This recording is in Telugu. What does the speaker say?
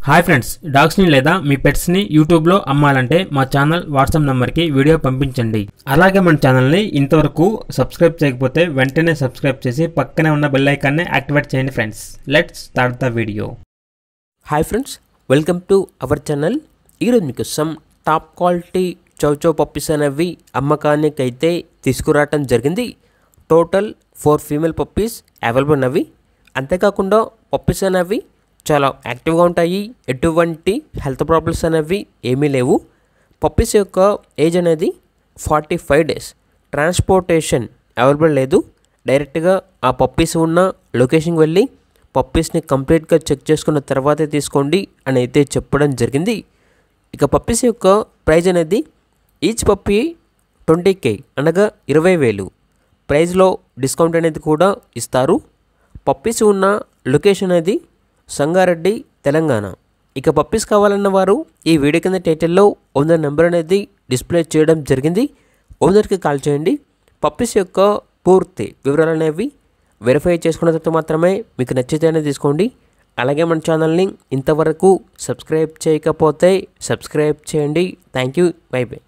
హాయ్ ఫ్రెండ్స్, డాగ్స్ని లేదా మీ పెట్స్ని యూట్యూబ్లో అమ్మాలంటే మా ఛానల్ వాట్సాప్ నెంబర్కి వీడియో పంపించండి. అలాగే మన ఛానల్ని ఇంతవరకు సబ్స్క్రైబ్ చేయకపోతే వెంటనే సబ్స్క్రైబ్ చేసి పక్కనే ఉన్న బెల్ ఐకాన్ని యాక్టివేట్ చేయండి friends. Let's start the video. Hi friends, welcome to our channel. ఈరోజు మీకు some top quality chow chow puppies అనేవి అమ్మకానికి అయితే తీసుకురావటం జరిగింది. టోటల్ 4 ఫీమేల్ పప్పీస్ అవైలబుల్ ఉన్నవి. అంతేకాకుండా పప్పీస్ అనేవి చాలా యాక్టివ్గా ఉంటాయి. ఎటువంటి హెల్త్ ప్రాబ్లమ్స్ అనేవి ఏమీ లేవు. పప్పీస్ యొక్క ఏజ్ అనేది 45 days. ట్రాన్స్పోర్టేషన్ అవైలబుల్ లేదు. డైరెక్ట్గా ఆ పప్పీస్ ఉన్న లొకేషన్కి వెళ్ళి పప్పీస్ని కంప్లీట్గా చెక్ చేసుకున్న తర్వాతే తీసుకోండి అని అయితే చెప్పడం జరిగింది. ఇక పప్పీస్ యొక్క ప్రైజ్ అనేది ఈచ్ పప్పీ 20K అనగా 20,000 ప్రైజ్లో డిస్కౌంట్ అనేది కూడా ఇస్తారు. పప్పీస్ ఉన్న లొకేషన్ అనేది సంగారెడ్డి, తెలంగాణ. ఇక పప్పీస్ కావాలన్న వారు ఈ వీడియో కింద టైటిల్లో ఓనర్ నెంబర్ అనేది డిస్ప్లే చేయడం జరిగింది. ఓనర్కి కాల్ చేయండి. పప్పీస్ యొక్క పూర్తి వివరాలు అనేవి వెరిఫై చేసుకున్న తర్వాత మాత్రమే మీకు నచ్చితేనే తీసుకోండి. అలాగే మన ఛానల్ని ఇంతవరకు సబ్స్క్రైబ్ చేయకపోతే సబ్స్క్రైబ్ చేయండి. Thank you. By by.